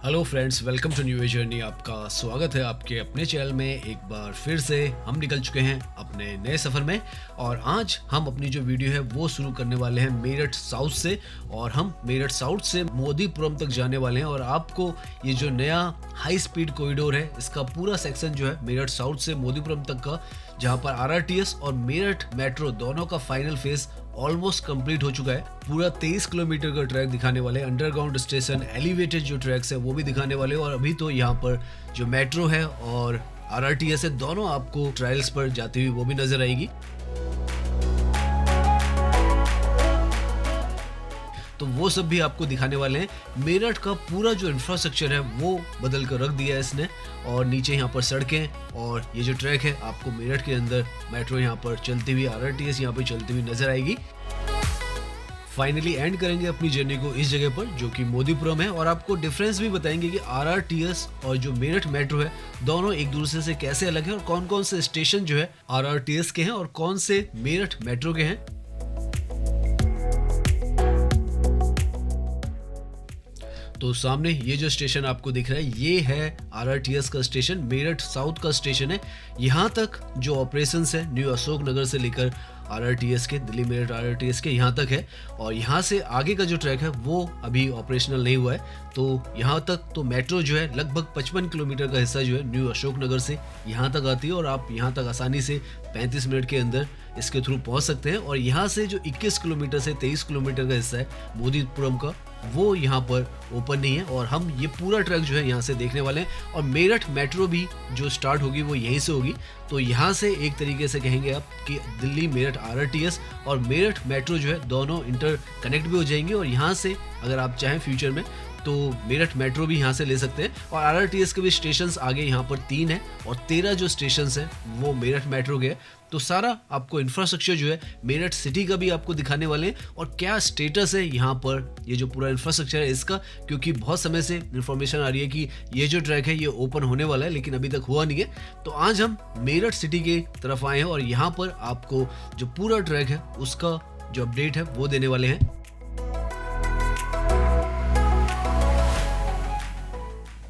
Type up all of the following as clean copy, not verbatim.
Hello friends, welcome to new journey. आपका स्वागत है आपके अपने चैनल में। एक बार फिर से हम निकल चुके हैं अपने नए सफ़र में और आज हम अपनी जो वीडियो है वो शुरू करने वाले हैं मेरठ साउथ से। और हम मेरठ साउथ से मोदीपुरम तक जाने वाले हैं और आपको ये जो नया हाई स्पीड कॉरिडोर है इसका पूरा सेक्शन जो है मेरठ साउथ से मोदीपुरम तक का, जहाँ पर आरआरटीएस और मेरठ मेट्रो दोनों का फाइनल फेज ऑलमोस्ट कंप्लीट हो चुका है। पूरा 23 किलोमीटर का ट्रैक दिखाने वाले, अंडरग्राउंड स्टेशन, एलिवेटेड जो ट्रैक्स है वो भी दिखाने वाले। और अभी तो यहाँ पर जो मेट्रो है और आरआरटीएस है दोनों आपको ट्रायल्स पर जाती हुई वो भी नजर आएगी। तो वो सब भी आपको दिखाने वाले हैं। मेरठ का पूरा जो इंफ्रास्ट्रक्चर है वो बदल कर रख दिया है इसने, और नीचे यहाँ पर सड़कें और ये जो ट्रैक है आपको मेरठ के अंदर मेट्रो यहाँ पर चलती हुई, आरआरटीएस यहाँ पर चलती हुई नजर आएगी। फाइनली एंड करेंगे अपनी जर्नी को इस जगह पर जो कि मोदीपुरम है, और आपको डिफरेंस भी बताएंगे कि आरआरटीएस और जो मेरठ मेट्रो है दोनों एक दूसरे से कैसे अलग है और कौन कौन से स्टेशन जो है आरआरटीएस के हैं और कौन से मेरठ मेट्रो के हैं। तो सामने ये जो स्टेशन आपको दिख रहा है ये है आरआरटीएस का स्टेशन, मेरठ साउथ का स्टेशन है। यहाँ तक जो ऑपरेशंस है न्यू अशोक नगर से लेकर आरआरटीएस के, दिल्ली मेरठ आरआरटीएस के यहाँ तक है, और यहाँ से आगे का जो ट्रैक है वो अभी ऑपरेशनल नहीं हुआ है। तो यहाँ तक तो मेट्रो जो है लगभग 55 किलोमीटर का हिस्सा जो है न्यू अशोक नगर से यहाँ तक आती है और आप यहाँ तक आसानी से 35 मिनट के अंदर इसके थ्रू पहुँच सकते हैं। और यहाँ से जो 21 किलोमीटर से 23 किलोमीटर का हिस्सा है मोदीपुरम का वो यहाँ पर ओपन नहीं है, और हम ये पूरा ट्रैक जो है यहाँ से देखने वाले हैं। और मेरठ मेट्रो भी जो स्टार्ट होगी वो यहीं से होगी। तो यहाँ से एक तरीके से कहेंगे आप कि दिल्ली मेरठ आरआरटीएस और मेरठ मेट्रो जो है दोनों इंटर कनेक्ट भी हो जाएंगे, और यहाँ से अगर आप चाहें फ्यूचर में तो मेरठ मेट्रो भी यहाँ से ले सकते हैं। और आरआरटीएस के भी स्टेशंस आगे यहाँ पर 3 है और 13 जो स्टेशंस हैं वो मेरठ मेट्रो के हैं। तो सारा आपको इंफ्रास्ट्रक्चर जो है मेरठ सिटी का भी आपको दिखाने वाले हैं और क्या स्टेटस है यहाँ पर ये जो पूरा इंफ्रास्ट्रक्चर है इसका, क्योंकि बहुत समय से इंफॉर्मेशन आ रही है कि ये जो ट्रैक है ये ओपन होने वाला है लेकिन अभी तक हुआ नहीं है। तो आज हम मेरठ सिटी की तरफ आए हैं और यहाँ पर आपको जो पूरा ट्रैक है उसका जो अपडेट है वो देने वाले हैं।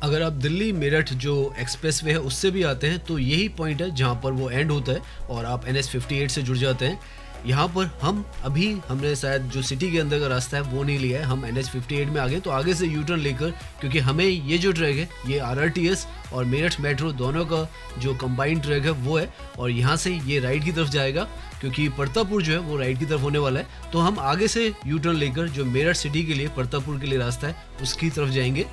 अगर आप दिल्ली मेरठ जो एक्सप्रेस वे है उससे भी आते हैं तो यही पॉइंट है जहाँ पर वो एंड होता है और आप NH 58 से जुड़ जाते हैं। यहाँ पर हमने शायद जो सिटी के अंदर का रास्ता है वो नहीं लिया है, हम NH 58 में आ गए। तो आगे से यूटर्न लेकर, क्योंकि हमें ये जो ट्रैक है ये आरआरटीएस और मेरठ मेट्रो दोनों का जो कंबाइंड ट्रैक है वो है, और यहाँ से ये राइट की तरफ जाएगा क्योंकि परतापुर जो है वो राइट की तरफ होने वाला है। तो हम आगे से यूटर्न लेकर जो मेरठ सिटी के लिए परतापुर के लिए रास्ता है उसकी तरफ जाएंगे।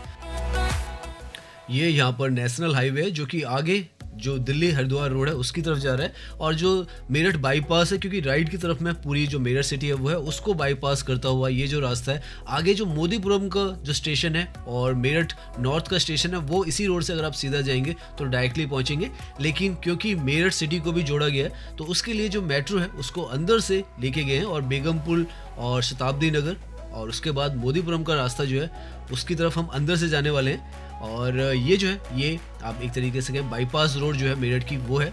ये यहाँ पर नेशनल हाईवे है जो कि आगे जो दिल्ली हरिद्वार रोड है उसकी तरफ जा रहा है, और जो मेरठ बाईपास है क्योंकि राइट की तरफ में पूरी जो मेरठ सिटी है वो है उसको बाईपास करता हुआ ये जो रास्ता है आगे जो मोदीपुरम का जो स्टेशन है और मेरठ नॉर्थ का स्टेशन है वो इसी रोड से अगर आप सीधा जाएंगे तो डायरेक्टली पहुंचेंगे। लेकिन क्योंकि मेरठ सिटी को भी जोड़ा गया है तो उसके लिए जो मेट्रो है उसको अंदर से लेके गए हैं, और बेगमपुर और शताब्दी नगर और उसके बाद मोदीपुरम का रास्ता जो है उसकी तरफ हम अंदर से जाने वाले हैं। और ये जो है ये आप एक तरीके से कहें बाईपास रोड जो है मेरठ की वो है।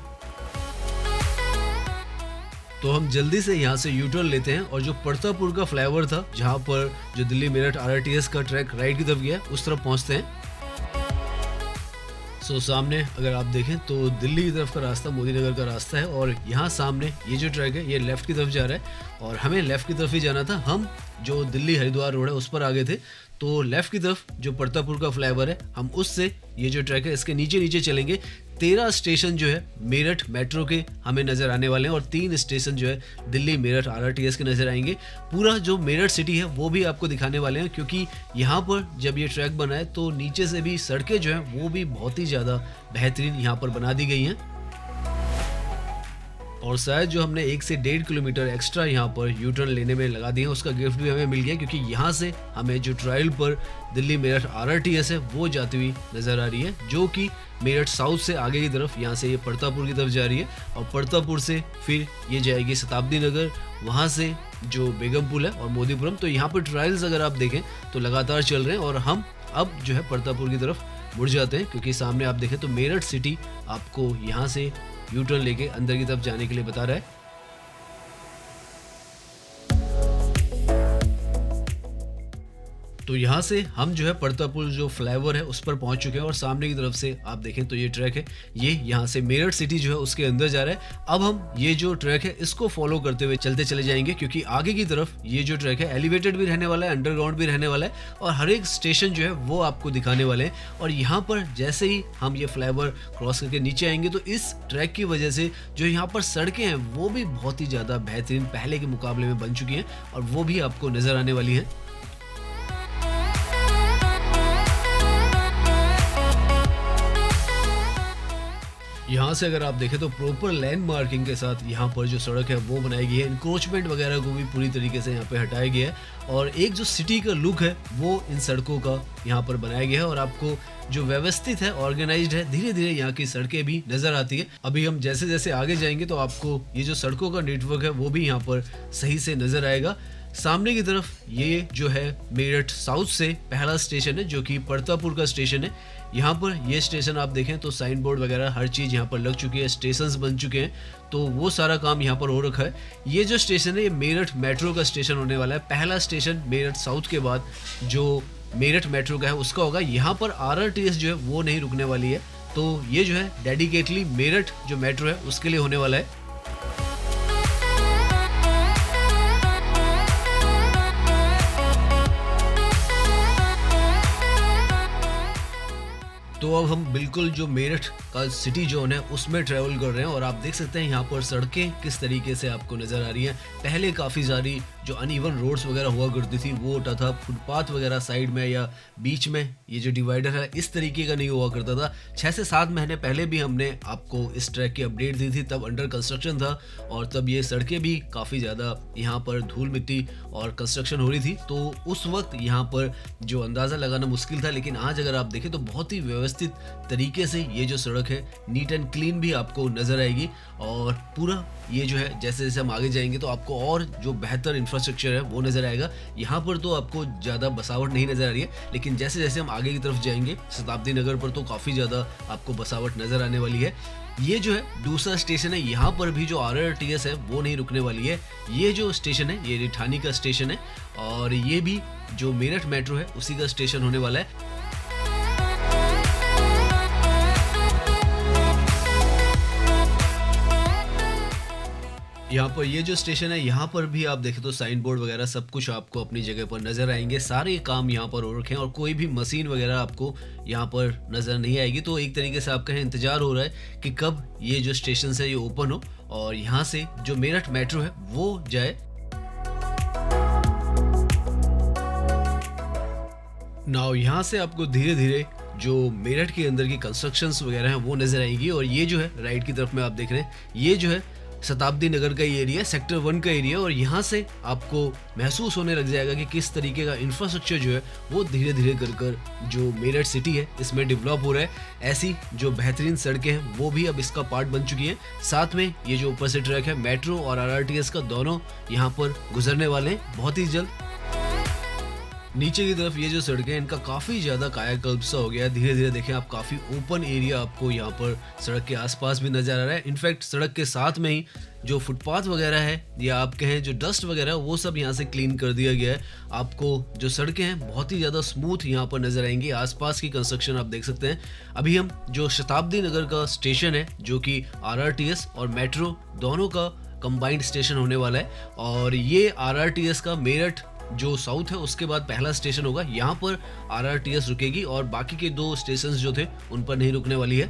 तो हम जल्दी से यहाँ से यूटर्न लेते हैं और जो परतापुर का फ्लाईओवर था जहाँ पर जो दिल्ली मेरठ आरआरटीएस का ट्रैक राइट की तरफ गया उस तरफ पहुँचते हैं। सामने अगर आप देखें तो दिल्ली की तरफ का रास्ता मोदी नगर का रास्ता है, और यहाँ सामने ये जो ट्रैक है ये लेफ्ट की तरफ जा रहा है और हमें लेफ्ट की तरफ ही जाना था। हम जो दिल्ली हरिद्वार रोड है उस पर आ गए थे, तो लेफ्ट की तरफ जो परतापुर का फ्लाईओवर है हम उससे ये जो ट्रैक है इसके नीचे नीचे चलेंगे। 13 स्टेशन जो है मेरठ मेट्रो के हमें नज़र आने वाले हैं और 3 स्टेशन जो है दिल्ली मेरठ आरआरटीएस के नज़र आएंगे। पूरा जो मेरठ सिटी है वो भी आपको दिखाने वाले हैं, क्योंकि यहाँ पर जब ये ट्रैक बना है तो नीचे से भी सड़कें जो हैं वो भी बहुत ही ज़्यादा बेहतरीन यहाँ पर बना दी गई हैं। और शायद जो हमने 1 से 1.5 किलोमीटर एक्स्ट्रा यहाँ पर यूटर्न लेने में लगा दिए हैं उसका गिफ्ट भी हमें मिल गया, क्योंकि यहाँ से हमें जो ट्रायल पर दिल्ली मेरठ आरआरटीएस है वो जाती हुई नज़र आ रही है, जो कि मेरठ साउथ से आगे की तरफ यहाँ से ये परतापुर की तरफ जा रही है, और परतापुर से फिर ये जाएगी शताब्दी नगर, वहाँ से जो बेगमपुर है और मोदीपुरम। तो यहाँ पर ट्रायल्स अगर आप देखें तो लगातार चल रहे हैं और हम अब जो है परतापुर की तरफ मुड़ जाते हैं, क्योंकि सामने आप देखें तो मेरठ सिटी आपको यहाँ से यूटर्न लेके अंदर की तरफ जाने के लिए बता रहा है। तो यहाँ से हम जो है परतापुर जो फ्लाईओवर है उस पर पहुंच चुके हैं और सामने की तरफ से आप देखें तो ये ट्रैक है, ये यहाँ से मेरठ सिटी जो है उसके अंदर जा रहा है। अब हम ये जो ट्रैक है इसको फॉलो करते हुए चलते चले जाएंगे, क्योंकि आगे की तरफ ये जो ट्रैक है एलिवेटेड भी रहने वाला है, अंडरग्राउंड भी रहने वाला है और हर एक स्टेशन जो है वो आपको दिखाने वाले हैं। और यहाँ पर जैसे ही हम ये फ्लाईओवर क्रॉस करके नीचे आएंगे तो इस ट्रैक की वजह से जो यहाँ पर सड़कें हैं वो भी बहुत ही ज़्यादा बेहतरीन पहले के मुकाबले में बन चुकी हैं और वो भी आपको नज़र आने वाली हैं। यहाँ से अगर आप देखें तो प्रॉपर लैंड मार्किंग के साथ यहाँ पर जो सड़क है वो बनाई गई है, इंक्रोचमेंट वगैरह को भी पूरी तरीके से यहाँ पे हटाया गया है और एक जो सिटी का लुक है वो इन सड़कों का यहाँ पर बनाया गया है और आपको जो व्यवस्थित है, ऑर्गेनाइज्ड है, धीरे धीरे यहाँ की सड़कें भी नजर आती है। अभी हम जैसे जैसे आगे जाएंगे तो आपको ये जो सड़कों का नेटवर्क है वो भी यहाँ पर सही से नजर आएगा। सामने की तरफ ये जो है मेरठ साउथ से पहला स्टेशन है जो कि परतापुर का स्टेशन है। यहाँ पर ये स्टेशन आप देखें तो साइन बोर्ड वगैरह हर चीज़ यहाँ पर लग चुकी है, स्टेशंस बन चुके हैं, तो वो सारा काम यहाँ पर हो रखा है। ये जो स्टेशन है ये मेरठ मेट्रो का स्टेशन होने वाला है। पहला स्टेशन मेरठ साउथ के बाद जो मेरठ मेट्रो का है उसका होगा। यहाँ पर आरआरटीएस जो है वो नहीं रुकने वाली है, तो ये जो है डेडिकेटली मेरठ जो मेट्रो है उसके लिए होने वाला है। तो अब हम बिल्कुल जो मेरठ का सिटी जोन है उसमें ट्रैवल कर रहे हैं और आप देख सकते हैं यहाँ पर सड़कें किस तरीके से आपको नज़र आ रही हैं। पहले काफ़ी सारी जो अनइवन रोड्स वगैरह हुआ करती थी वो होता था, फुटपाथ वगैरह साइड में या बीच में ये जो डिवाइडर है इस तरीके का नहीं हुआ करता था। 6 से 7 महीने पहले भी हमने आपको इस ट्रैक की अपडेट दी थी, तब अंडर कंस्ट्रक्शन था और तब ये सड़कें भी काफ़ी ज़्यादा यहाँ पर धूल मिट्टी और कंस्ट्रक्शन हो रही थी, तो उस वक्त यहाँ पर जो अंदाज़ा लगाना मुश्किल था। लेकिन आज अगर आप देखें तो बहुत ही व्यवस्थित तरीके से ये जो सड़क है नीट एंड क्लीन भी आपको नज़र आएगी और पूरा ये जो है जैसे जैसे हम आगे जाएंगे तो आपको और जो बेहतर इंफ्रास्ट्रक्चर है वो नज़र आएगा। यहाँ पर तो आपको ज़्यादा बसावट नहीं नज़र आ रही है, लेकिन जैसे जैसे हम आगे की तरफ जाएंगे शताब्दी नगर पर तो काफ़ी ज़्यादा आपको बसावट नज़र आने वाली है। ये जो है दूसरा स्टेशन है, यहाँ पर भी जो आरआरटीएस है वो नहीं रुकने वाली है। ये जो स्टेशन है ये रिठानी का स्टेशन है और ये भी जो मेरठ मेट्रो है उसी का स्टेशन होने वाला है। यहाँ पर ये जो स्टेशन है यहाँ पर भी आप देखें तो साइन बोर्ड वगैरह सब कुछ आपको अपनी जगह पर नज़र आएंगे। सारे काम यहाँ पर हो रखे हैं और कोई भी मशीन वगैरह आपको यहाँ पर नज़र नहीं आएगी। तो एक तरीके से आपका इंतज़ार हो रहा है कि कब ये जो स्टेशन है ये ओपन हो और यहाँ से जो मेरठ मेट्रो है वो जाए। नाउ यहाँ से आपको धीरे धीरे जो मेरठ के अंदर की कंस्ट्रक्शंस वगैरह हैं वो नज़र आएंगी और ये जो है राइट की तरफ में आप देख रहे हैं ये जो है शताब्दी नगर का ये एरिया, सेक्टर 1 का एरिया और यहाँ से आपको महसूस होने लग जाएगा कि किस तरीके का इंफ्रास्ट्रक्चर जो है वो धीरे धीरे कर जो मेरठ सिटी है इसमें डेवलप हो रहा है। ऐसी जो बेहतरीन सड़कें हैं वो भी अब इसका पार्ट बन चुकी हैं। साथ में ये जो ऊपर से ट्रैक है मेट्रो और आरआरटीएस का दोनों यहाँ पर गुजरने वाले हैं बहुत ही जल्द। नीचे की तरफ ये जो सड़कें हैं इनका काफ़ी ज़्यादा कायाकल्प सा हो गया है। धीरे धीरे देखें आप काफ़ी ओपन एरिया आपको यहाँ पर सड़क के आसपास भी नज़र आ रहा है। इनफैक्ट सड़क के साथ में ही जो फुटपाथ वगैरह है या आप कहें जो डस्ट वगैरह वो सब यहाँ से क्लीन कर दिया गया है। आपको जो सड़कें हैं बहुत ही ज़्यादा स्मूथ यहाँ पर नज़र आएंगी। आसपास की कंस्ट्रक्शन आप देख सकते हैं। अभी हम जो शताब्दी नगर का स्टेशन है जो कि आरआरटीएस और मेट्रो दोनों का कंबाइंड स्टेशन होने वाला है और ये आरआरटीएस का मेरठ जो साउथ है उसके बाद पहला स्टेशन होगा। यहाँ पर आरआरटीएस रुकेगी और बाकी के 2 स्टेशंस जो थे उन पर नहीं रुकने वाली है।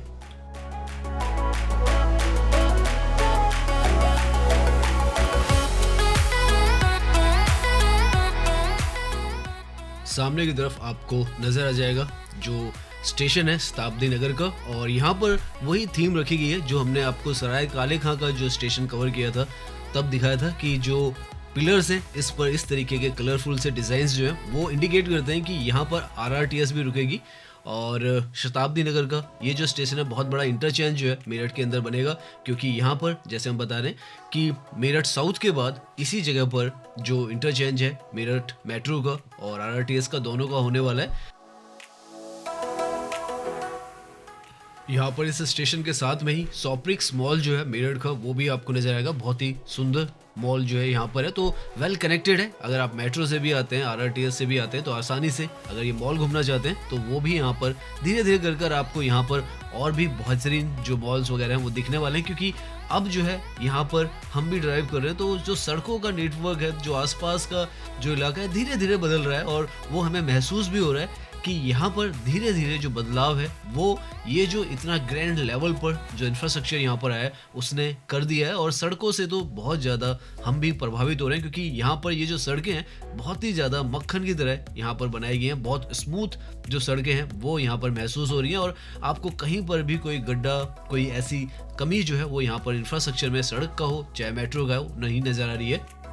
सामने की तरफ आपको नजर आ जाएगा जो स्टेशन है शताब्दी नगर का और यहाँ पर वही थीम रखी गई है जो हमने आपको सराय काले खां का जो स्टेशन कवर किया था तब दिखाया था कि जो पिलर्स हैं इस पर इस तरीके के कलरफुल से डिज़ाइंस जो हैं वो इंडिकेट करते हैं कि यहाँ पर आरआरटीएस भी रुकेगी। और शताब्दी नगर का ये जो स्टेशन है बहुत बड़ा इंटरचेंज जो है मेरठ के अंदर बनेगा, क्योंकि यहाँ पर जैसे हम बता रहे हैं कि मेरठ साउथ के बाद इसी जगह पर जो इंटरचेंज है मेरठ मेट्रो का और आरआरटीएस का दोनों का होने वाला है। यहाँ पर इस स्टेशन के साथ में ही सॉप्रिक्स मॉल जो है मेरठ का वो भी आपको नजर आएगा। बहुत ही सुंदर मॉल जो है यहाँ पर है, तो वेल कनेक्टेड है। अगर आप मेट्रो से भी आते हैं, आरआरटीएस से भी आते हैं, तो आसानी से अगर ये मॉल घूमना चाहते हैं तो वो भी यहाँ पर धीरे धीरे कर आपको यहाँ पर और भी बेहतरीन जो मॉल्स वगैरह हैं वो दिखने वाले हैं। क्योंकि अब जो है यहाँ पर हम भी ड्राइव कर रहे हैं, तो जो सड़कों का नेटवर्क है, जो आसपास का जो इलाका है, धीरे धीरे बदल रहा है और वो हमें महसूस भी हो रहा है कि यहाँ पर धीरे धीरे जो बदलाव है वो ये जो इतना ग्रैंड लेवल पर जो इंफ्रास्ट्रक्चर यहाँ पर आया है उसने कर दिया है। और सड़कों से तो बहुत ज़्यादा हम भी प्रभावित हो रहे हैं, क्योंकि यहाँ पर ये जो सड़कें हैं बहुत ही ज़्यादा मक्खन की तरह यहाँ पर बनाई गई हैं। बहुत स्मूथ जो सड़कें हैं वो यहाँ पर महसूस हो रही हैं और आपको कहीं पर भी कोई गड्ढा, कोई ऐसी कमी जो है वो यहाँ पर इंफ्रास्ट्रक्चर में, सड़क का हो चाहे मेट्रो का हो, नहीं नज़र आ रही है।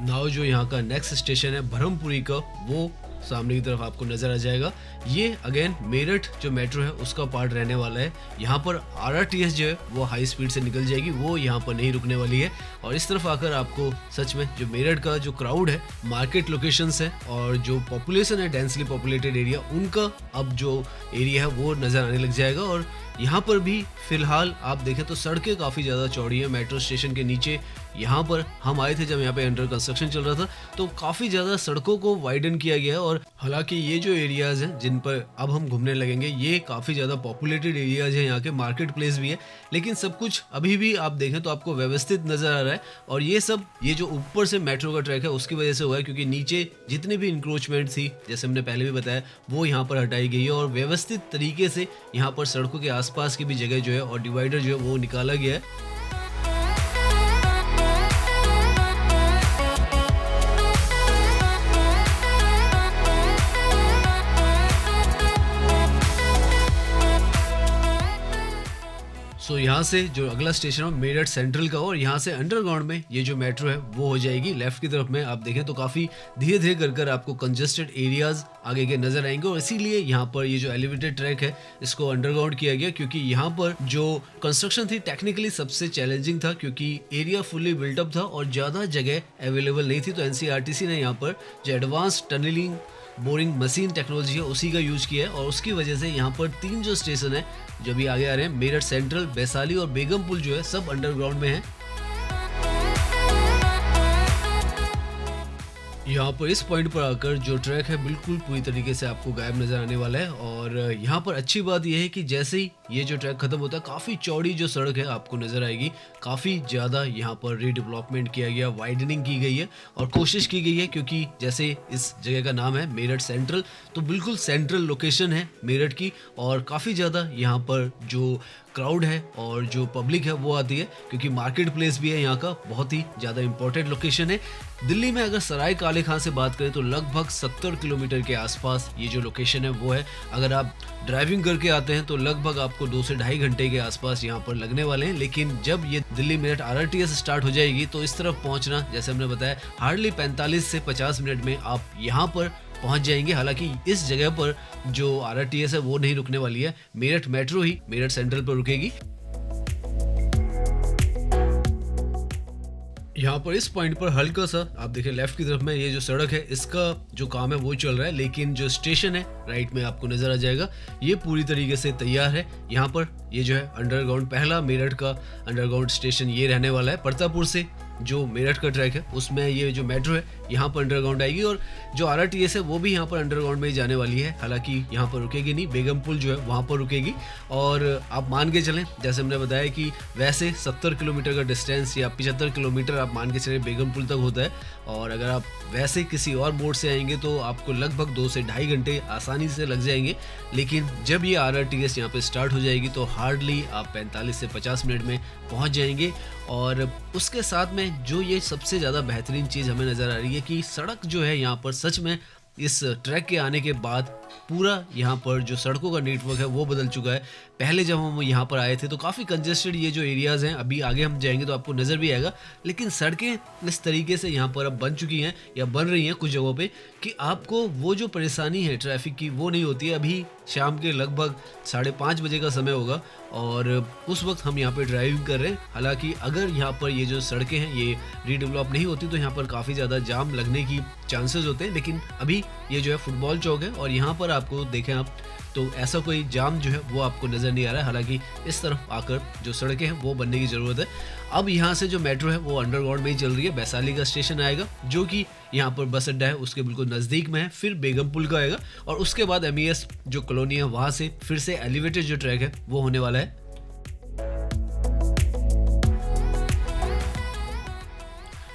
नाउ जो यहाँ का नेक्स्ट स्टेशन है ब्रह्मपुरी का, वो सामने की तरफ आपको नजर आ जाएगा। ये अगेन मेरठ जो मेट्रो है उसका पार्ट रहने वाला है। यहाँ पर आरआरटीएस जो है वो हाई स्पीड से निकल जाएगी, वो यहाँ पर नहीं रुकने वाली है। और इस तरफ आकर आपको सच में जो मेरठ का जो क्राउड है, मार्केट लोकेशंस है और जो पॉपुलेशन है, डेंसली पॉपुलेटेड एरिया, उनका अब जो एरिया है वो नजर आने लग जाएगा। और यहाँ पर भी फिलहाल आप देखें तो सड़कें काफ़ी ज़्यादा चौड़ी हैं। मेट्रो स्टेशन के नीचे यहाँ पर हम आए थे जब यहाँ पे अंडर कंस्ट्रक्शन चल रहा था, तो काफ़ी ज़्यादा सड़कों को वाइडन किया गया है। और हालांकि ये जो एरियाज़ हैं जिन पर अब हम घूमने लगेंगे, ये काफ़ी ज़्यादा पॉपुलेटेड एरियाज़ हैं, यहाँ के मार्केट प्लेस भी है, लेकिन सब कुछ अभी भी आप देखें तो आपको व्यवस्थित नज़र आ रहा है। और ये सब ये जो ऊपर से मेट्रो का ट्रैक है उसकी वजह से हुआ है, क्योंकि नीचे जितनी भी इंक्रोचमेंट थी, जैसे हमने पहले भी बताया, वो यहाँ पर हटाई गई है और व्यवस्थित तरीके से यहाँ पर सड़कों के आसपास की भी जगह जो है और डिवाइडर जो है वो निकाला गया है। सो यहाँ से जो अगला स्टेशन है मेरठ सेंट्रल का, और यहाँ से अंडरग्राउंड में ये जो मेट्रो है वो हो जाएगी। लेफ्ट की तरफ में आप देखें तो काफ़ी धीरे धीरे कर आपको कंजेस्टेड एरियाज आगे के नजर आएंगे। और इसीलिए यहाँ पर ये जो एलिवेटेड ट्रैक है इसको अंडरग्राउंड किया गया, क्योंकि यहाँ पर जो कंस्ट्रक्शन थी टेक्निकली सबसे चैलेंजिंग था, क्योंकि एरिया फुली बिल्टअप था और ज़्यादा जगह अवेलेबल नहीं थी। तो एनसीईआरटी ने यहाँ पर जो advance tunnelling boring machine technology है उसी का यूज किया है। और उसकी वजह से यहाँ पर 3 जो स्टेशन है जो भी आगे आ रहे हैं, मेरठ सेंट्रल, वैशाली और बेगमपुल, जो है सब अंडरग्राउंड में है। यहाँ पर इस पॉइंट पर आकर जो ट्रैक है बिल्कुल पूरी तरीके से आपको गायब नजर आने वाला है। और यहाँ पर अच्छी बात यह है कि जैसे ही ये जो ट्रैक खत्म होता है, काफ़ी चौड़ी जो सड़क है आपको नजर आएगी। काफ़ी ज़्यादा यहाँ पर रीडेवलपमेंट किया गया, वाइडनिंग की गई है और कोशिश की गई है, क्योंकि जैसे इस जगह का नाम है मेरठ सेंट्रल, तो बिल्कुल सेंट्रल लोकेशन है मेरठ की। और काफ़ी ज़्यादा यहाँ पर जो क्राउड है और जो पब्लिक है वो आती है, क्योंकि मार्केट प्लेस भी है यहाँ का, बहुत ही ज़्यादा इंपॉर्टेंट लोकेशन है। दिल्ली में अगर सराय काले खां से बात करें तो लगभग 70 किलोमीटर के आसपास ये जो लोकेशन है वो है। अगर आप ड्राइविंग करके आते हैं तो लगभग आपको 2 से ढाई घंटे के आसपास यहाँ पर लगने वाले हैं। लेकिन जब ये दिल्ली मेरठ आरआरटीएस स्टार्ट हो जाएगी तो इस तरफ पहुँचना, जैसे हमने बताया, हार्डली 45 से 50 मिनट में आप यहाँ पर पहुंच जाएंगे। हालांकि इस जगह पर जो आरआरटीएस है वो नहीं रुकने वाली है, मेरठ मेट्रो ही मेरठ सेंट्रल पर रुकेगी। यहाँ पर इस पॉइंट पर हल्का सा आप देखिए लेफ्ट की तरफ में ये जो सड़क है इसका जो काम है वो चल रहा है, लेकिन जो स्टेशन है राइट में आपको नजर आ जाएगा ये पूरी तरीके से तैयार है। यहाँ पर ये जो है अंडरग्राउंड, पहला मेरठ का अंडरग्राउंड स्टेशन ये रहने वाला है। परतापुर से जो मेरठ का ट्रैक है उसमें ये जो मेट्रो है यहाँ पर अंडरग्राउंड आएगी, और जो आरआरटीएस है वो भी यहाँ पर अंडरग्राउंड में ही जाने वाली है। हालांकि यहाँ पर रुकेगी नहीं, बेगमपुल जो है वहाँ पर रुकेगी। और आप मान के चलें, जैसे हमने बताया कि वैसे 70 किलोमीटर का डिस्टेंस या 75 किलोमीटर आप मान के चलें बेगमपुल तक होता है, और अगर आप वैसे किसी और मोड से आएंगे तो आपको लगभग 2 से ढाई घंटे आसानी से लग जाएंगे। लेकिन जब ये आरआरटीएस यहाँ पे स्टार्ट हो जाएगी तो हार्डली आप 45 से 50 मिनट में पहुँच जाएंगे। और उसके साथ में जो ये सबसे ज़्यादा बेहतरीन चीज़ हमें नज़र आ रही है कि सड़क जो है यहाँ पर सच में इस ट्रैक के आने के बाद पूरा यहाँ पर जो सड़कों का नेटवर्क है वो बदल चुका है। पहले जब हम यहाँ पर आए थे तो काफ़ी कंजेस्टेड ये जो एरियाज़ हैं, अभी आगे हम जाएंगे तो आपको नज़र भी आएगा, लेकिन सड़कें इस तरीके से यहाँ पर अब बन चुकी हैं या बन रही हैं कुछ जगहों पे कि आपको वो जो परेशानी है ट्रैफिक की वो नहीं होती है। अभी शाम के लगभग 5:30 बजे का समय होगा और उस वक्त हम यहाँ पे ड्राइविंग कर रहे हैं। हालांकि अगर यहाँ पर ये जो सड़कें हैं ये रीडेवलप नहीं होती तो यहाँ पर काफ़ी ज़्यादा जाम लगने की चांसेस होते हैं, लेकिन अभी ये जो है फुटबॉल चौक है और यहाँ पर आपको देखें आप तो ऐसा कोई जाम जो है वो आपको नज़र नहीं आ रहा है। हालांकि इस तरफ आकर जो सड़कें हैं वो बनने की ज़रूरत है। अब यहाँ से जो मेट्रो है वो अंडरग्राउंड में ही चल रही है। वैशाली का स्टेशन आएगा जो कि यहाँ पर बस अड्डा है उसके बिल्कुल नज़दीक में है, फिर बेगम पुल का आएगा और उसके बाद MES जो कॉलोनी है वहाँ से फिर से एलिवेटेड जो ट्रैक है वो होने वाला है।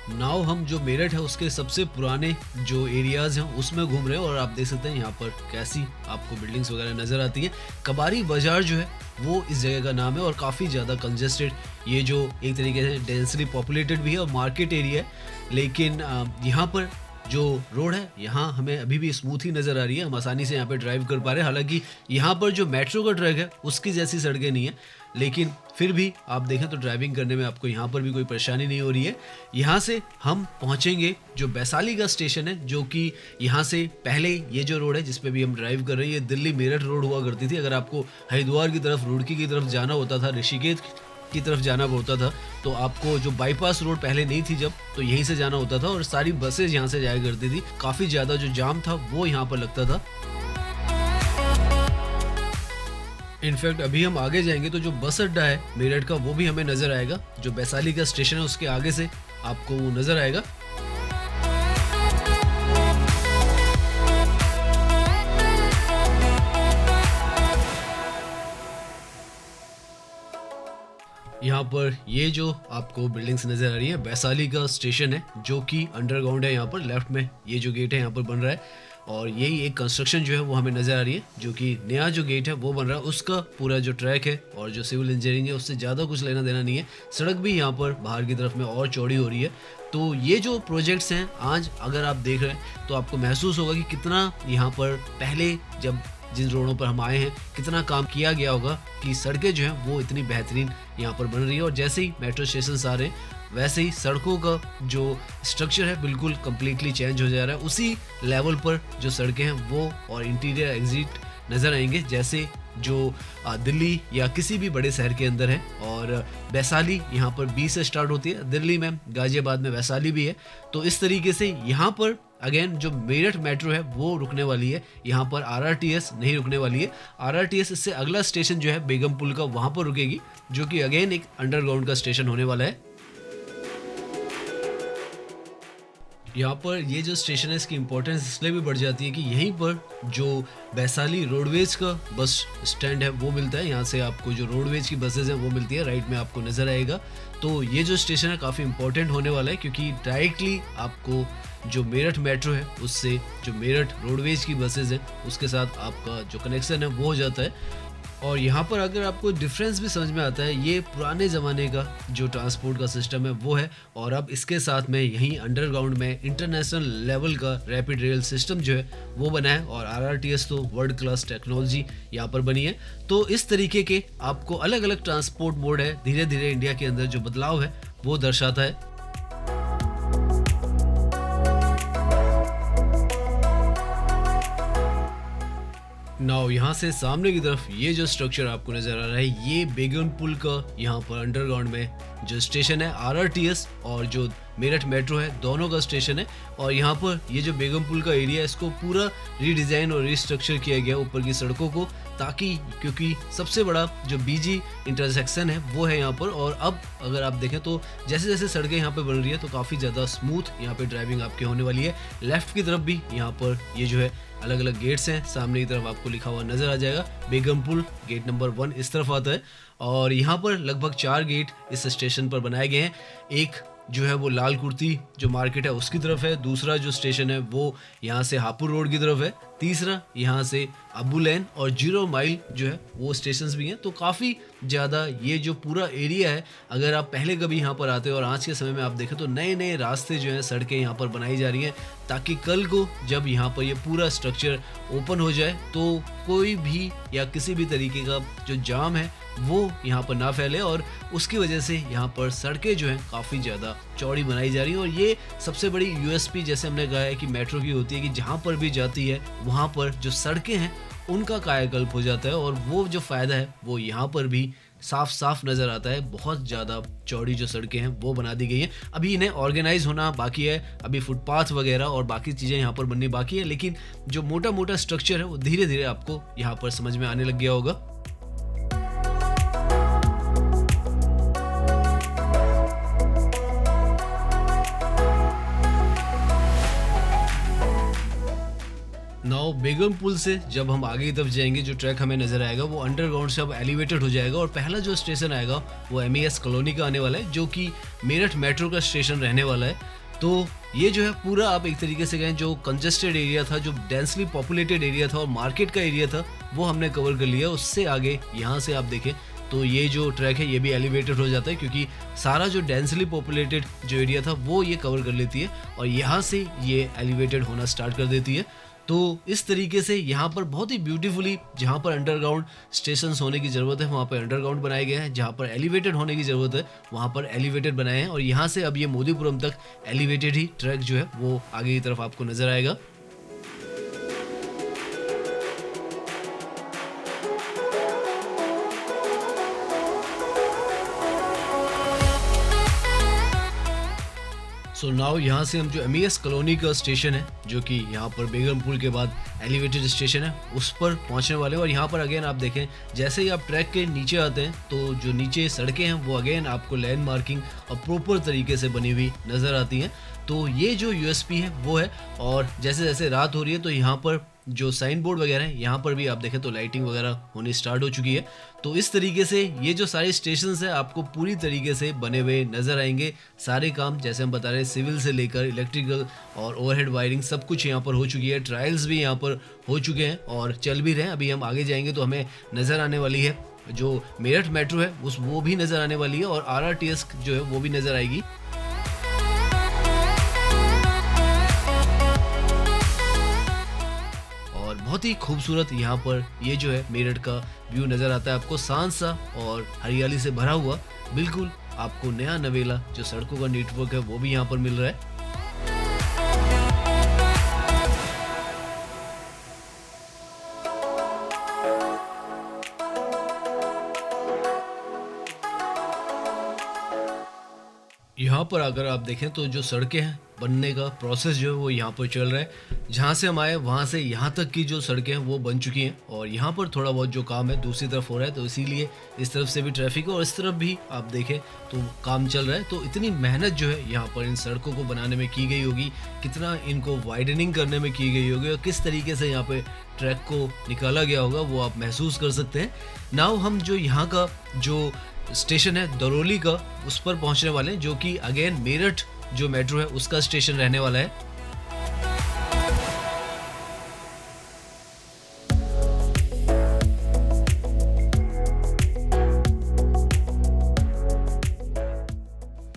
नाउ हम जो मेरठ है उसके सबसे पुराने जो एरियाज हैं उसमें घूम रहे हैं और आप देख सकते हैं यहाँ पर कैसी आपको बिल्डिंग्स वगैरह नज़र आती हैं। कबारी बाजार जो है वो इस जगह का नाम है और काफ़ी ज़्यादा कंजेस्टेड, ये जो एक तरीके से डेंसली पॉपुलेटेड भी है और मार्केट एरिया है, लेकिन यहाँ पर जो रोड है यहाँ हमें अभी भी स्मूथ ही नज़र आ रही है। हम आसानी से यहाँ पे ड्राइव कर पा रहे हैं। हालांकि यहाँ पर जो मेट्रो का ट्रैक है उसकी जैसी सड़कें नहीं है, लेकिन फिर भी आप देखें तो ड्राइविंग करने में आपको यहाँ पर भी कोई परेशानी नहीं हो रही है। यहाँ से हम पहुँचेंगे जो वैशाली का स्टेशन है, जो कि यहाँ से पहले ये जो रोड है जिस पे भी हम ड्राइव कर रहे हैं ये दिल्ली मेरठ रोड हुआ करती थी। अगर आपको हरिद्वार की तरफ, रुड़की की तरफ जाना होता था, ऋषिकेश की तरफ जाना होता था तो आपको जो बाईपास रोड पहले नहीं थी जब, तो यहीं से जाना होता था और सारी बसेज यहाँ से जाया करती थी। काफ़ी ज़्यादा जो जाम था वो यहाँ पर लगता था। इनफैक्ट अभी हम आगे जाएंगे तो जो बस अड्डा है मेरठ का वो भी हमें नज़र आएगा। जो वैशाली का स्टेशन है उसके आगे से आपको वो नज़र आएगा। यहाँ पर ये जो आपको बिल्डिंग्स नज़र आ रही है वैशाली का स्टेशन है जो कि अंडरग्राउंड है। यहाँ पर लेफ्ट में ये जो गेट है यहाँ पर बन रहा है और यही एक कंस्ट्रक्शन जो है वो हमें नज़र आ रही है, जो कि नया जो गेट है वो बन रहा है। उसका पूरा जो ट्रैक है और जो सिविल इंजीनियरिंग है उससे ज़्यादा कुछ लेना देना नहीं है। सड़क भी यहाँ पर बाहर की तरफ में और चौड़ी हो रही है। तो ये जो प्रोजेक्ट्स हैं आज अगर आप देख रहे हैं तो आपको महसूस होगा कि कितना यहाँ पर पहले जब जिन रोडों पर हम आए हैं कितना काम किया गया होगा कि सड़कें जो हैं वो इतनी बेहतरीन यहाँ पर बन रही है। और जैसे ही मेट्रो स्टेशन आ रहे हैं वैसे ही सड़कों का जो स्ट्रक्चर है बिल्कुल कम्प्लीटली चेंज हो जा रहा है। उसी लेवल पर जो सड़कें हैं वो और इंटीरियर एग्जिट नज़र आएंगे जैसे जो दिल्ली या किसी भी बड़े शहर के अंदर है। और वैशाली यहाँ पर बी से स्टार्ट होती है, दिल्ली में गाजियाबाद में वैशाली भी है। तो इस तरीके से यहाँ पर अगेन जो मेरठ मेट्रो है वो रुकने वाली है, यहाँ पर RRTS नहीं रुकने वाली है। RRTS इससे अगला स्टेशन जो है बेगम पुल का वहाँ पर रुकेगी, जो कि अगेन एक अंडरग्राउंड का स्टेशन होने वाला है। यहाँ पर ये जो स्टेशन है इसकी इम्पोर्टेंस इसलिए भी बढ़ जाती है कि यहीं पर जो वैशाली रोडवेज का बस स्टैंड है वो मिलता है। यहाँ से आपको जो रोडवेज की बसेज हैं वो मिलती है, राइट में आपको नज़र आएगा। तो ये जो स्टेशन है काफ़ी इंपॉर्टेंट होने वाला है क्योंकि डायरेक्टली आपको जो मेरठ मेट्रो है उससे जो मेरठ रोडवेज की बसेज हैं उसके साथ आपका जो कनेक्शन है वो हो जाता है। और यहाँ पर अगर आपको डिफरेंस भी समझ में आता है, ये पुराने ज़माने का जो ट्रांसपोर्ट का सिस्टम है वो है और अब इसके साथ में यहीं अंडरग्राउंड में इंटरनेशनल लेवल का रैपिड रेल सिस्टम जो है वो बना है और RRTS तो वर्ल्ड क्लास टेक्नोलॉजी यहाँ पर बनी है। तो इस तरीके के आपको अलग अलग ट्रांसपोर्ट मोड है धीरे धीरे इंडिया के अंदर जो बदलाव है वो दर्शाता है। नाउ यहाँ से सामने की तरफ ये जो स्ट्रक्चर आपको नज़र आ रहा है ये बेगम पुल का यहाँ पर अंडरग्राउंड में जो स्टेशन है RRTS और जो मेरठ मेट्रो है दोनों का स्टेशन है। और यहाँ पर ये जो बेगम पुल का एरिया है इसको पूरा रीडिज़ाइन और रीस्ट्रक्चर किया गया ऊपर की सड़कों को, ताकि क्योंकि सबसे बड़ा जो BG इंटरसेक्शन है वो है यहाँ पर। और अब अगर आप देखें तो जैसे जैसे सड़कें यहाँ पर बन रही है तो काफ़ी ज़्यादा स्मूथ यहाँ पे ड्राइविंग आपकी होने वाली है। लेफ्ट की तरफ भी यहाँ पर ये जो है अलग अलग गेट्स हैं, सामने की तरफ आपको लिखा हुआ नज़र आ जाएगा बेगम पुल गेट नंबर 1 इस तरफ आता है। और यहाँ पर लगभग 4 गेट इस स्टेशन पर बनाए गए हैं। एक जो है वो लाल कुर्ती जो मार्केट है उसकी तरफ है, दूसरा जो स्टेशन है वो यहाँ से हापुड़ रोड की तरफ है, तीसरा यहाँ से अबू लेन और 0 माइल जो है वो स्टेशंस भी हैं। तो काफ़ी ज़्यादा ये जो पूरा एरिया है अगर आप पहले कभी यहाँ पर आते हो और आज के समय में आप देखें तो नए नए रास्ते जो हैं सड़कें यहाँ पर बनाई जा रही हैं ताकि कल को जब यहाँ पर ये पूरा स्ट्रक्चर ओपन हो जाए तो कोई भी या किसी भी तरीके का जो जाम है वो यहाँ पर ना फैले। और उसकी वजह से यहाँ पर सड़कें जो हैं काफ़ी ज़्यादा चौड़ी बनाई जा रही हैं। और ये सबसे बड़ी USP जैसे हमने कहा है कि मेट्रो की होती है कि जहाँ पर भी जाती है वहाँ पर जो सड़कें हैं उनका कायाकल्प हो जाता है और वो जो फ़ायदा है वो यहाँ पर भी साफ-साफ नज़र आता है। बहुत ज़्यादा चौड़ी जो सड़कें हैं वो बना दी गई हैं। अभी इन्हें ऑर्गेनाइज़ होना बाकी है, अभी फुटपाथ वगैरह और बाकी चीज़ें यहाँ पर बननी बाकी है, लेकिन जो मोटा-मोटा स्ट्रक्चर है वो धीरे-धीरे आपको यहाँ पर समझ में आने लग गया होगा। नाउ बेगम पुल से जब हम आगे की तरफ जाएंगे, जो ट्रैक हमें नजर आएगा वो अंडरग्राउंड से अब एलिवेटेड हो जाएगा और पहला जो स्टेशन आएगा वो एमईएस कॉलोनी का आने वाला है, जो कि मेरठ मेट्रो का स्टेशन रहने वाला है। तो ये जो है पूरा आप एक तरीके से कहें जो कंजेस्टेड एरिया था, जो डेंसली पॉपुलेटेड एरिया था और मार्केट का एरिया था, वो हमने कवर कर लिया। उससे आगे यहाँ से आप देखें तो ये जो ट्रैक है ये भी एलिवेटेड हो जाता है, क्योंकि सारा जो डेंसली पॉपुलेटेड जो एरिया था वो ये कवर कर लेती है और यहाँ से ये एलिवेटेड होना स्टार्ट कर देती है। तो इस तरीके से यहाँ पर बहुत ही ब्यूटीफुली, जहाँ पर अंडरग्राउंड स्टेशंस होने की ज़रूरत है वहाँ पर अंडरग्राउंड बनाए गए हैं, जहाँ पर एलिवेटेड होने की ज़रूरत है वहाँ पर एलिवेटेड बनाए हैं और यहाँ से अब ये मोदीपुरम तक एलिवेटेड ही ट्रैक जो है वो आगे की तरफ आपको नज़र आएगा। सो नाउ यहाँ से हम जो एमईएस कॉलोनी का स्टेशन है, जो कि यहाँ पर बेगम पुल के बाद एलिवेटेड स्टेशन है, उस पर पहुँचने वाले हैं। और यहाँ पर अगेन आप देखें, जैसे ही आप ट्रैक के नीचे आते हैं तो जो नीचे सड़कें हैं वो अगेन आपको लैंड मार्किंग और प्रॉपर तरीके से बनी हुई नज़र आती हैं। तो ये जो यूएसपी है वो है। और जैसे जैसे रात हो रही है तो यहाँ पर जो साइन बोर्ड वगैरह है, यहाँ पर भी आप देखें तो लाइटिंग वगैरह होनी स्टार्ट हो चुकी है। तो इस तरीके से ये जो सारे स्टेशंस हैं आपको पूरी तरीके से बने हुए नज़र आएंगे। सारे काम जैसे हम बता रहे हैं, सिविल से लेकर इलेक्ट्रिकल और ओवरहेड वायरिंग सब कुछ यहाँ पर हो चुकी है। ट्रायल्स भी यहाँ पर हो चुके हैं और चल भी रहे हैं। अभी हम आगे जाएंगे तो हमें नज़र आने वाली है जो मेरठ मेट्रो है वो भी नज़र आने वाली है और आरआरटीएस जो है वो भी नज़र आएगी। बहुत ही खूबसूरत यहाँ पर ये जो है मेरठ का व्यू नज़र आता है आपको, शांत सा और हरियाली से भरा हुआ। बिल्कुल आपको नया नवेला जो सड़कों का नेटवर्क है वो भी यहाँ पर मिल रहा है। यहाँ पर अगर आप देखें तो जो सड़कें हैं बनने का प्रोसेस जो है वो यहाँ पर चल रहा है। जहाँ से हम आए वहाँ से यहाँ तक की जो सड़कें हैं वो बन चुकी हैं और यहाँ पर थोड़ा बहुत जो काम है दूसरी तरफ हो रहा है, तो इसीलिए इस तरफ से भी ट्रैफिक है और इस तरफ भी आप देखें तो काम चल रहा है। तो इतनी मेहनत जो है यहाँ पर इन सड़कों को बनाने में की गई होगी, कितना इनको वाइडनिंग करने में की गई होगी और किस तरीके से यहाँ पे ट्रैक को निकाला गया होगा वो आप महसूस कर सकते हैं। नाउ हम जो यहाँ का जो स्टेशन है दरौली का, उस पर पहुंचने वाले हैं, जो कि अगेन मेरठ जो मेट्रो है उसका स्टेशन रहने वाला है।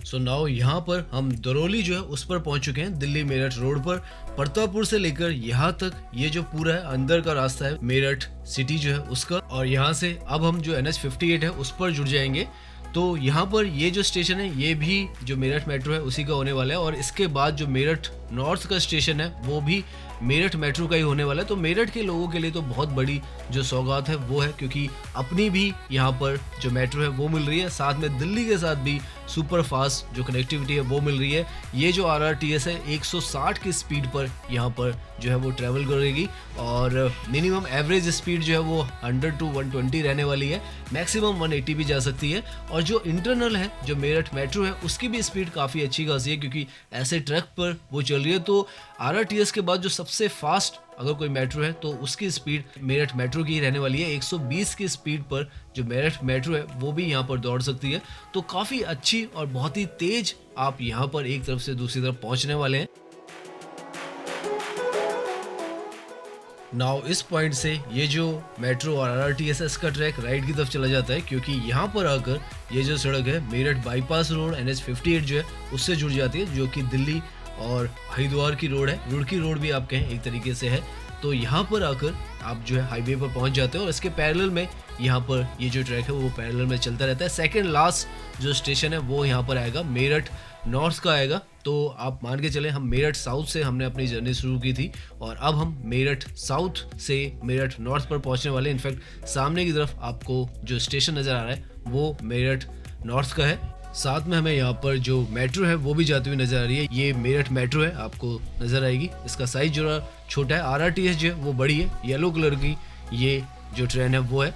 सो नाउ यहाँ पर हम दरौली जो है उस पर पहुंच चुके हैं, दिल्ली मेरठ रोड पर। प्रतापपुर से लेकर यहाँ तक ये जो पूरा है अंदर का रास्ता है मेरठ सिटी जो है उसका, और यहाँ से अब हम जो NH58 है उस पर जुड़ जाएंगे। तो यहाँ पर ये जो स्टेशन है ये भी जो मेरठ मेट्रो है उसी का होने वाला है और इसके बाद जो मेरठ नॉर्थ का स्टेशन है वो भी मेरठ मेट्रो का ही होने वाला है। तो मेरठ के लोगों के लिए तो बहुत बड़ी जो सौगात है वो है, क्योंकि अपनी भी यहाँ पर जो मेट्रो है वो मिल रही है, साथ में दिल्ली के साथ भी सुपर फास्ट जो कनेक्टिविटी है वो मिल रही है। ये जो आरआरटीएस है 160 की स्पीड पर यहाँ पर जो है वो ट्रैवल करेगी और मिनिमम एवरेज स्पीड जो है वो 100 to 120 रहने वाली है, मैक्सिमम 180 भी जा सकती है। और जो इंटरनल है जो मेरठ मेट्रो है उसकी भी स्पीड काफ़ी अच्छी खासी है, क्योंकि ऐसे ट्रैक पर वो चल रही है। तो आरआरटीएस के बाद जो सबसे फास्ट अगर कोई मेट्रो है तो उसकी स्पीड मेरठ मेट्रो की रहने वाली है। 120 की स्पीड पर जो मेरठ मेट्रो है वो भी यहाँ पर दौड़ सकती है। तो काफ़ी अच्छी और बहुत ही तेज आप यहाँ पर एक तरफ से दूसरी तरफ पहुँचने वाले हैं। नाउ इस पॉइंट से ये जो मेट्रो और आरआरटीएस का ट्रैक राइट की तरफ चला जाता है, क्योंकि यहाँ पर आकर ये जो सड़क है मेरठ बाईपास रोड NH58 जो है उससे जुड़ जाती है, जो कि दिल्ली और हरिद्वार की रोड है, रुड़की रोड भी आप कहें एक तरीके से है। तो यहाँ पर आकर आप जो है हाईवे पर पहुंच जाते हैं और इसके पैरेलल में यहाँ पर ये जो ट्रैक है वो पैरेलल में चलता रहता है। सेकंड लास्ट जो स्टेशन है वो यहाँ पर आएगा मेरठ नॉर्थ का आएगा। तो आप मान के चले हम मेरठ साउथ से हमने अपनी जर्नी शुरू की थी और अब हम मेरठ साउथ से मेरठ नॉर्थ पर पहुंचने वाले। इनफैक्ट सामने की तरफ आपको जो स्टेशन नज़र आ रहा है वो मेरठ नॉर्थ का है। साथ में हमें यहाँ पर जो मेट्रो है वो भी जाती हुई नजर आ रही है। ये मेरठ मेट्रो है, आपको नजर आएगी। इसका साइज जो छोटा है, RRTS जो है वो बड़ी है। येलो कलर की ये जो ट्रेन है वो है।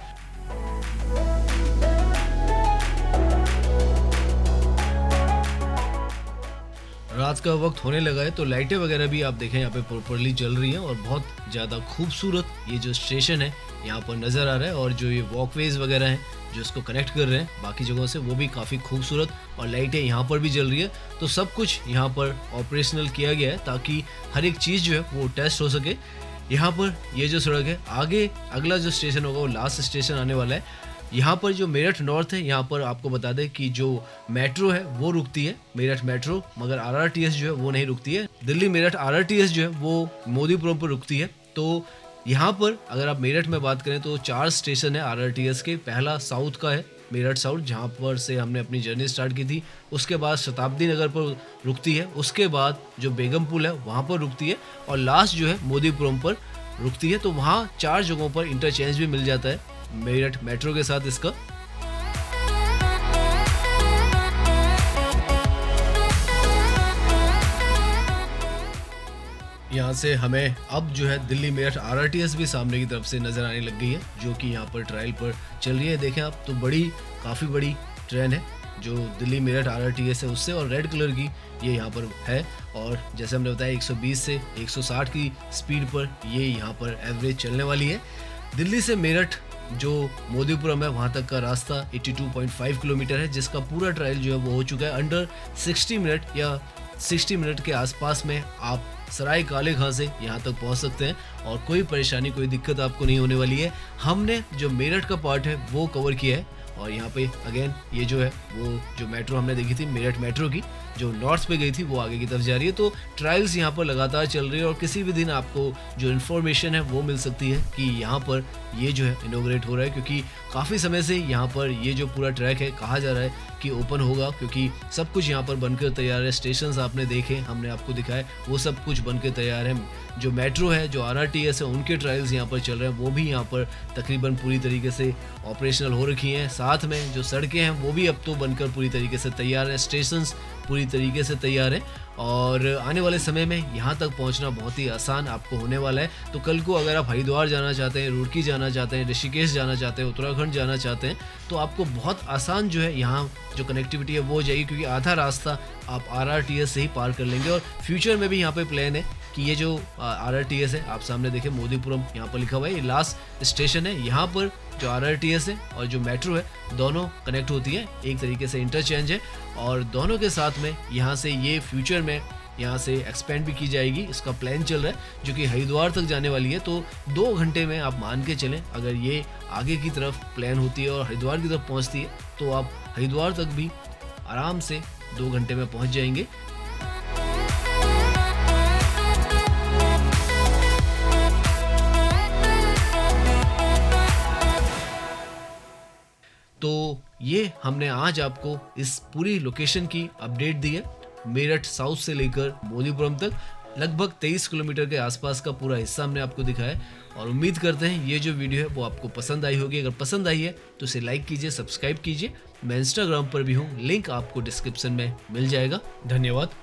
रात का वक्त होने लगा है तो लाइटें वगैरह भी आप देखें यहाँ पे प्रॉपर्ली जल रही हैं और बहुत ज़्यादा खूबसूरत ये जो स्टेशन है यहाँ पर नज़र आ रहा है। और जो ये वॉकवेज वगैरह हैं जो इसको कनेक्ट कर रहे हैं बाकी जगहों से वो भी काफ़ी खूबसूरत, और लाइटें यहाँ पर भी जल रही है। तो सब कुछ यहाँ पर ऑपरेशनल किया गया है ताकि हर एक चीज़ जो है वो टेस्ट हो सके। यहाँ पर ये जो सड़क है, आगे अगला जो स्टेशन होगा वो लास्ट स्टेशन आने वाला है। यहाँ पर जो मेरठ नॉर्थ है यहाँ पर आपको बता दें कि जो मेट्रो है वो रुकती है, मेरठ मेट्रो, मगर RRTS जो है वो नहीं रुकती है। दिल्ली मेरठ RRTS जो है वो मोदीपुरम पर रुकती है। तो यहाँ पर अगर आप मेरठ में बात करें तो 4 स्टेशन है RRTS के। पहला साउथ का है, मेरठ साउथ, जहाँ पर से हमने अपनी जर्नी स्टार्ट की थी। उसके बाद शताब्दी नगर पर रुकती है, उसके बाद जो बेगम पुल है वहाँ पर रुकती है, और लास्ट जो है मोदीपुरम पर रुकती है। तो वहाँ 4 जगहों पर इंटरचेंज भी मिल जाता है मेरठ मेट्रो के साथ इसका। यहाँ से हमें अब जो है दिल्ली मेरठ RRTS भी सामने की तरफ से नज़र आने लग गई है, जो कि यहाँ पर ट्रायल पर चल रही है। देखें आप तो काफ़ी बड़ी ट्रेन है जो दिल्ली मेरठ RRTS है उससे, और रेड कलर की ये यहाँ पर है। और जैसे हमने बताया 120 से 160 की स्पीड पर ये यहाँ पर एवरेज चलने वाली है। दिल्ली से मेरठ जो मोदीपुरम है वहाँ तक का रास्ता 82.5 किलोमीटर है, जिसका पूरा ट्रायल जो है वो हो चुका है अंडर 60 मिनट या 60 मिनट के आसपास में। आप सराय काले खां से यहाँ तक पहुँच सकते हैं और कोई परेशानी, कोई दिक्कत आपको नहीं होने वाली है। हमने जो मेरठ का पार्ट है वो कवर किया है। और यहाँ पे अगेन ये जो है वो जो मेट्रो हमने देखी थी मेरठ मेट्रो की, जो नॉर्थ पे गई थी वो आगे की तरफ जा रही है। तो ट्रायल्स यहाँ पर लगातार चल रही है और किसी भी दिन आपको जो इन्फॉर्मेशन है वो मिल सकती है कि यहाँ पर ये जो है इनोग्रेट हो रहा है, क्योंकि काफ़ी समय से यहाँ पर ये जो पूरा ट्रैक है कहा जा रहा है कि ओपन होगा, क्योंकि सब कुछ यहाँ पर बनकर तैयार है। स्टेशंस आपने देखे, हमने आपको दिखाए, वो सब कुछ बनकर तैयार है। जो मेट्रो है, जो RRTS है, उनके ट्रायल्स यहाँ पर चल रहे हैं, वो भी यहाँ पर तकरीबन पूरी तरीके से ऑपरेशनल हो रखी हैं। साथ में जो सड़कें हैं वो भी अब तो बनकर पूरी तरीके से तैयार हैं, स्टेशंस पूरी तरीके से तैयार हैं और आने वाले समय में यहाँ तक पहुँचना बहुत ही आसान आपको होने वाला है। तो कल को अगर आप हरिद्वार जाना चाहते हैं, रुड़की जाना चाहते हैं, ऋषिकेश जाना चाहते हैं, उत्तराखंड जाना चाहते हैं, तो आपको बहुत आसान जो है यहाँ जो कनेक्टिविटी है वो हो जाएगी, क्योंकि आधा रास्ता आप RRTS से ही पार कर लेंगे। और फ्यूचर में भी यहाँ पे प्लान है कि ये जो RRTS है, आप सामने देखें मोदीपुरम यहाँ पर लिखा हुआ है, ये लास्ट स्टेशन है। यहाँ पर जो RRTS है और जो मेट्रो है दोनों कनेक्ट होती है, एक तरीके से इंटरचेंज है, और दोनों के साथ में यहाँ से ये फ्यूचर में यहाँ से एक्सपेंड भी की जाएगी। इसका प्लान चल रहा है जो कि हरिद्वार तक जाने वाली है। तो 2 घंटे में आप मान के चलें, अगर ये आगे की तरफ प्लान होती है और हरिद्वार की तरफ पहुँचती है तो आप हरिद्वार तक भी आराम से 2 घंटे में पहुँच जाएंगे। तो ये हमने आज आपको इस पूरी लोकेशन की अपडेट दी है। मेरठ साउथ से लेकर मोदीपुरम तक लगभग 23 किलोमीटर के आसपास का पूरा हिस्सा हमने आपको दिखाया और उम्मीद करते हैं ये जो वीडियो है वो आपको पसंद आई होगी। अगर पसंद आई है तो इसे लाइक कीजिए, सब्सक्राइब कीजिए। मैं इंस्टाग्राम पर भी हूँ, लिंक आपको डिस्क्रिप्शन में मिल जाएगा। धन्यवाद।